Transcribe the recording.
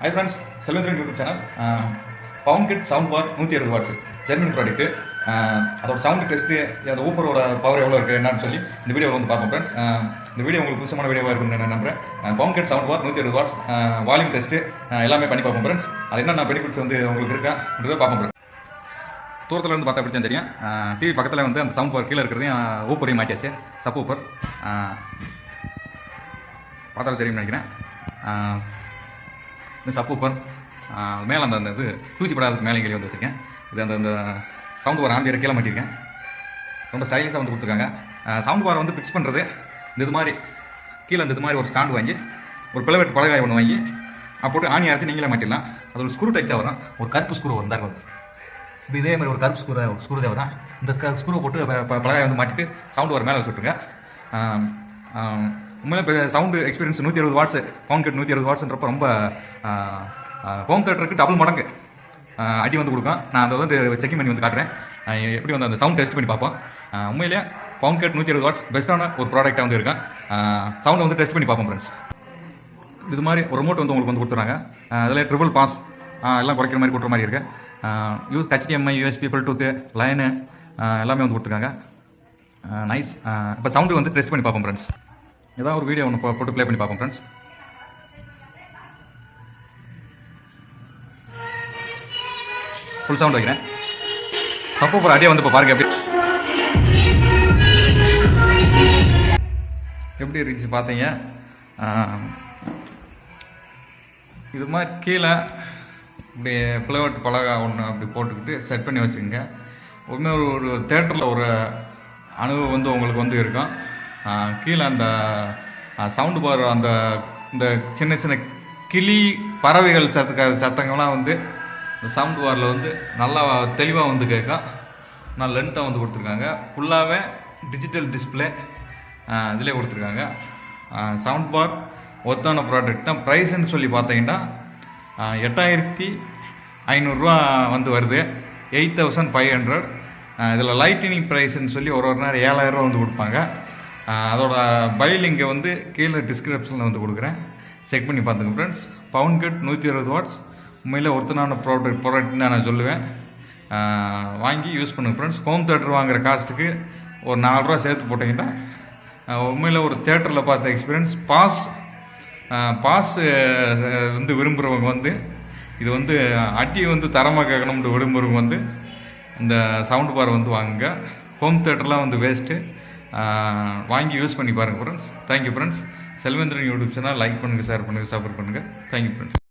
High friends, Selvendran YouTube channel. பவுன் kit sound bar 120 watts German product. அதோட sound test, அந்த ஊப்பரோட பவர் எவ்வளோ இருக்குது என்னன்னு சொல்லி இந்த வீடியோவில் வந்து பார்ப்போம் ஃப்ரெண்ட்ஸ். இந்த வீடியோ உங்களுக்கு புதுசமான வீடியோவாக இருக்குன்னு நான் நம்புறேன். பவுன் kit sound bar 120 watts volume test எல்லாமே பண்ணி பார்ப்போம் ஃப்ரெண்ட்ஸ். அது என்னென்ன பெனிஃபிட்ஸ் வந்து உங்களுக்கு இருக்கான்றதை பார்ப்போம் ஃப்ரெண்ட்ஸ். தூரத்தில் இருந்து பார்த்தா அப்படி தான் தெரியும். டிவி பக்கத்தில் வந்து அந்த சவுண்ட் பார் கீழே இருக்கிறதையும் ஊப்பரையும் மாற்றியாச்சு. சப் ஊப்பர் பார்த்தாலும் தெரியும்னு நினைக்கிறேன். இந்த சப் ஊப்பர் மேலே அந்த இது தூசி படாததுக்கு மேலே இங்கே வந்து வச்சுருக்கேன். இது அந்த சவுண்ட் பார் ஆம்பியர் கீழே மாட்டியிருக்கேன். ரொம்ப ஸ்டைலிஷாக வந்து கொடுத்துருக்காங்க. சவுண்ட் பார் வந்து ஃபிக்ஸ் பண்ணுறது இது மாதிரி கீழே இது மாதிரி ஒரு ஸ்டாண்டு வாங்கி ஒரு பிளவெட் பலகாய் ஒன்று வாங்கி போட்டு ஆணி அரைச்சி நீங்களே மாட்டிடலாம். அது ஒரு ஸ்க்ரூ டைட்டாக வரும். ஒரு கருப்பு ஸ்க்ரூ வரும் தாங்க. இப்போ இதே மாதிரி ஒரு கருப்பு ஸ்க்ரூ தான் வரும். இந்த ஸ்க்ரூவை போட்டு பலகாய் வந்து மாட்டிட்டு சவுண்ட் பார் மேலே வச்சுட்ருங்க. உண்மையிலே இப்போ சவுண்டு எக்ஸ்பீரியன்ஸ் 120 வாட்ஸ் பவுன் கிட் 120 வாட்ஸ்ன்றப்போ ரொம்ப ஹோம் தேட்டருக்கு டபுள் மடங்கு அடி வந்து கொடுக்கும். நான் அதை வந்து செக்கிங் பண்ணி வந்து காட்டுறேன். எப்படி வந்து அந்த சவுண்ட் டெஸ்ட் பண்ணி பார்ப்போம். உண்மையிலே பவுன் கிட் 120 வாட்ஸ் பெஸ்ட்டான ஒரு ப்ராடக்டாக வந்து இருக்கேன். சவுண்டை வந்து டெஸ்ட் பண்ணி பார்ப்போம் ஃப்ரெண்ட்ஸ். இது மாதிரி ஒரு ரிமோட் வந்து உங்களுக்கு வந்து கொடுத்துறாங்க. அதில் ட்ரிபிள் பாஸ் எல்லாம் குறைக்கிற மாதிரி கொடுக்குற மாதிரி இருக்குது. HDMI, USB, Bluetooth, லைனு எல்லாமே வந்து கொடுத்துருக்காங்க. நைஸ். இப்போ சவுண்டு வந்து டெஸ்ட் பண்ணி பார்ப்போம் ஃப்ரெண்ட்ஸ். ஏதாவது ஒரு வீடியோ ஒன்று போட்டு ப்ளே பண்ணி பார்ப்போம் ஃப்ரெண்ட்ஸ். ஃபுல் சவுண்ட் வைக்கிறேன். சப்போ ஒரு அடியே வந்து இப்போ பாருங்க எப்படி இருந்துச்சு பார்த்தீங்க. இது மாதிரி கீழே இப்படி பிளவெட் பலகா ஒன்று அப்படி போட்டுக்கிட்டு செட் பண்ணி வச்சுக்கோங்க. உண்மையாக ஒரு தேட்டரில் ஒரு அனுபவம் வந்து உங்களுக்கு வந்து இருக்கும். கீழே அந்த சவுண்டு பார் அந்த இந்த சின்ன சின்ன கிளி பறவைகள் சத்தங்கள்லாம் வந்து இந்த சவுண்ட் பாரில் வந்து நல்லா தெளிவாக வந்து கேட்கும். நல்லா லென்த்தாக வந்து கொடுத்துருக்காங்க. ஃபுல்லாகவே டிஜிட்டல் டிஸ்பிளே இதிலே கொடுத்துருக்காங்க. சவுண்ட் பார் ஒத்தான ப்ராடக்ட் தான். ப்ரைஸ்ன்னு சொல்லி பார்த்தீங்கன்னா 8500 வந்து வருது. 8500. இதில் லைட்டினிங் ப்ரைஸ்ன்னு சொல்லி ஒரு நேரம் 7000 வந்து கொடுப்பாங்க. அதோட பைலிங்கை வந்து கீழே டிஸ்கிரிப்ஷனில் வந்து கொடுக்குறேன். செக் பண்ணி பார்த்துங்க ஃப்ரெண்ட்ஸ். பவுன் கிட் 120 வாட்ஸ் உண்மையில் ஒருத்தனான ப்ராடக்ட்னு தான் நான் சொல்லுவேன். வாங்கி யூஸ் பண்ணுங்க ஃப்ரெண்ட்ஸ். ஹோம் தேட்டர் வாங்குகிற காஸ்ட்டுக்கு ஒரு 4 ரூபா சேர்த்து போட்டிங்கன்னா உண்மையில் ஒரு தேட்டரில் பார்த்த எக்ஸ்பீரியன்ஸ். பாஸ் வந்து விரும்புகிறவங்க வந்து இது வந்து அடி வந்து தரமாக கேட்கணும்னு விரும்புகிறவங்க வந்து இந்த சவுண்ட் பார் வந்து வாங்குங்க. ஹோம் தேட்டர்லாம் வந்து வேஸ்ட்டு. வாங்கி யூஸ் பண்ணி பாருங்கள் friends. Thank you friends. Selvendran YouTube channel like பண்ணுங்கள், ஷேர் பண்ணுங்கள், சப்போர்ட் பண்ணுங்கள். Thank you friends.